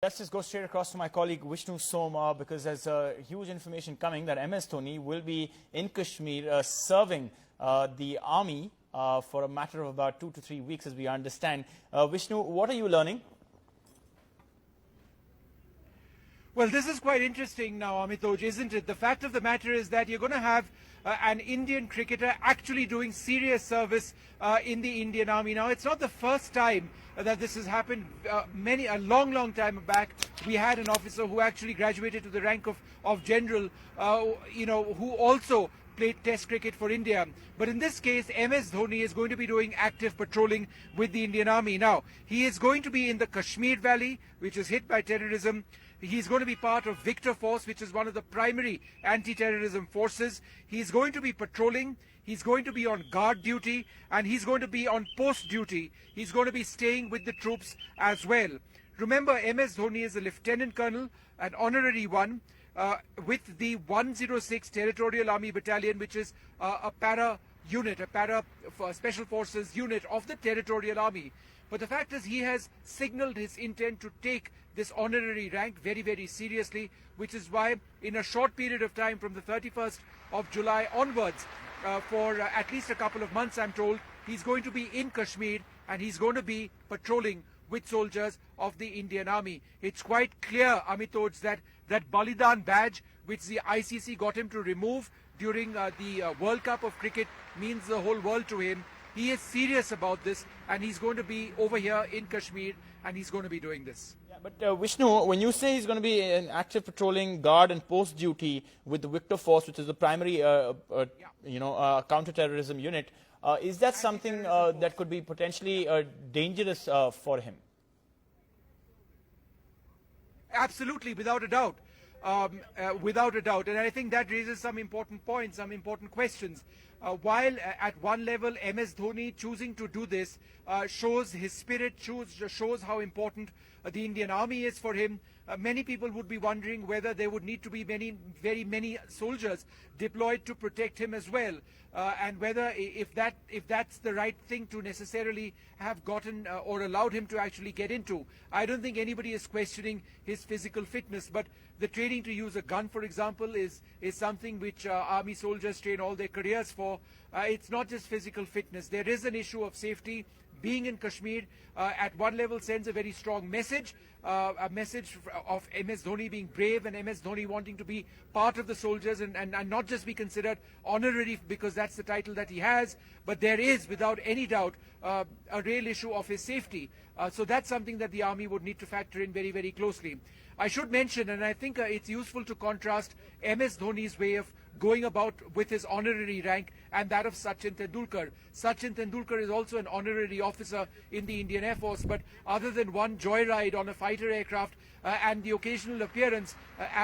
Let's just go straight across to my colleague Vishnu Soma because there's huge information coming that MS Dhoni will be in Kashmir serving the army for a matter of about 2 to 3 weeks, as we understand. Vishnu, what are you learning? Well, this is quite interesting now, Amitoj, isn't it? The fact of the matter is that you're going to have an Indian cricketer actually doing serious service in the Indian Army. Now, it's not the first time that this has happened. A long time back, we had an officer who actually graduated to the rank of general, who also played Test cricket for India. But in this case, MS Dhoni is going to be doing active patrolling with the Indian Army. Now, he is going to be in the Kashmir Valley, which is hit by terrorism. He's going to be part of Victor Force, which is one of the primary anti-terrorism forces. He's going to be patrolling. He's going to be on guard duty, and he's going to be on post duty. He's going to be staying with the troops as well. Remember, MS Dhoni is a lieutenant colonel, an honorary one, with the 106 Territorial Army Battalion, which is a para unit, a para special forces unit of the Territorial Army. But the fact is, he has signaled his intent to take this honorary rank very seriously, which is why in a short period of time from the 31st of July onwards, for at least a couple of months, I'm told, he's going to be in Kashmir and he's going to be patrolling with soldiers of the Indian Army. It's quite clear, Amitoj, that Balidan badge, which the ICC got him to remove during the World Cup of cricket, means the whole world to him. He is serious about this, and he's going to be over here in Kashmir, and he's going to be doing this. Yeah, but Vishnu, when you say he's going to be in active patrolling, guard and post duty with the Victor Force, which is the primary, counter-terrorism unit, is that something that could be potentially dangerous for him? Absolutely, without a doubt. Without a doubt. And I think that raises some important points, some important questions. While at one level, MS Dhoni choosing to do this shows his spirit, shows how important the Indian Army is for him. Many people would be wondering whether there would need to be very many soldiers deployed to protect him as well, and whether if that's the right thing to necessarily have gotten or allowed him to actually get into. I don't think anybody is questioning his physical fitness, but the training to use a gun, for example, is something which army soldiers train all their careers for. It's not just physical fitness. There is an issue of safety. Being in Kashmir at one level sends a very strong message, a message of MS Dhoni being brave and MS Dhoni wanting to be part of the soldiers and not just be considered honorary because that's the title that he has, but there is without any doubt a real issue of his safety. So that's something that the army would need to factor in very closely. I should mention, and I think it's useful to contrast MS Dhoni's way of going about with his honorary rank and that of Sachin Tendulkar. Sachin Tendulkar is also an honorary officer in the Indian Air Force, but other than one joyride on a fighter aircraft and the occasional appearance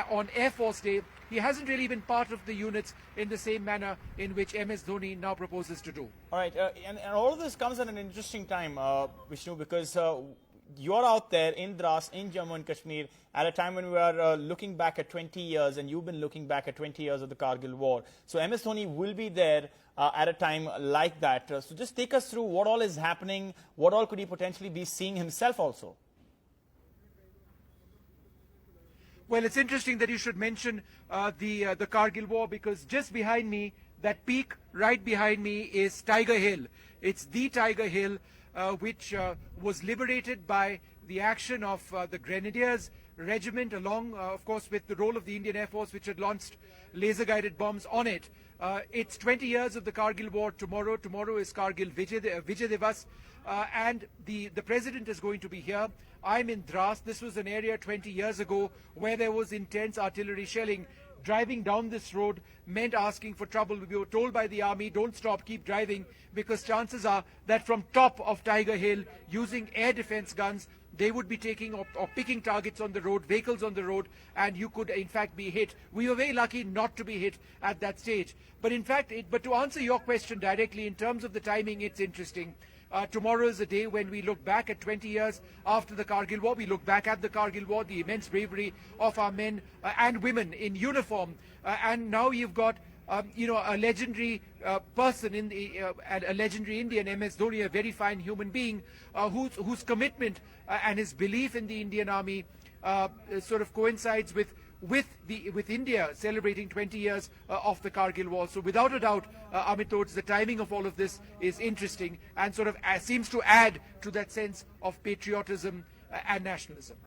on Air Force Day, he hasn't really been part of the units in the same manner in which MS Dhoni now proposes to do. All right, and all of this comes at an interesting time, Vishnu, because you're out there in Dras, in Jammu and Kashmir, at a time when we are looking back at 20 years, and you've been looking back at 20 years of the Kargil War. So MS Dhoni will be there at a time like that. So just take us through what all is happening, what all could he potentially be seeing himself also? Well, it's interesting that you should mention the Kargil War, because just behind me, that peak right behind me is Tiger Hill. It's the Tiger Hill, which was liberated by the action of the Grenadiers Regiment, along, of course, with the role of the Indian Air Force, which had launched laser-guided bombs on it. It's 20 years of the Kargil War tomorrow. Tomorrow is Kargil Vijay Divas, and the President is going to be here. I'm in Dras. This was an area 20 years ago where there was intense artillery shelling. Driving down this road meant asking for trouble. We were told by the army, don't stop, keep driving, because chances are that from top of Tiger Hill, using air defense guns, they would be taking or picking targets on the road, vehicles on the road, and you could in fact be hit. We were very lucky not to be hit at that stage. But in fact, but to answer your question directly, in terms of the timing, it's interesting. Tomorrow is a day when we look back at 20 years after the Kargil War. We look back at the Kargil War, the immense bravery of our men and women in uniform. And now you've got a legendary person in a legendary Indian, MS Dhoni, a very fine human being, whose commitment and his belief in the Indian Army sort of coincides with India celebrating 20 years of the Kargil war. So without a doubt, Amitoj, the timing of all of this is interesting and sort of seems to add to that sense of patriotism and nationalism.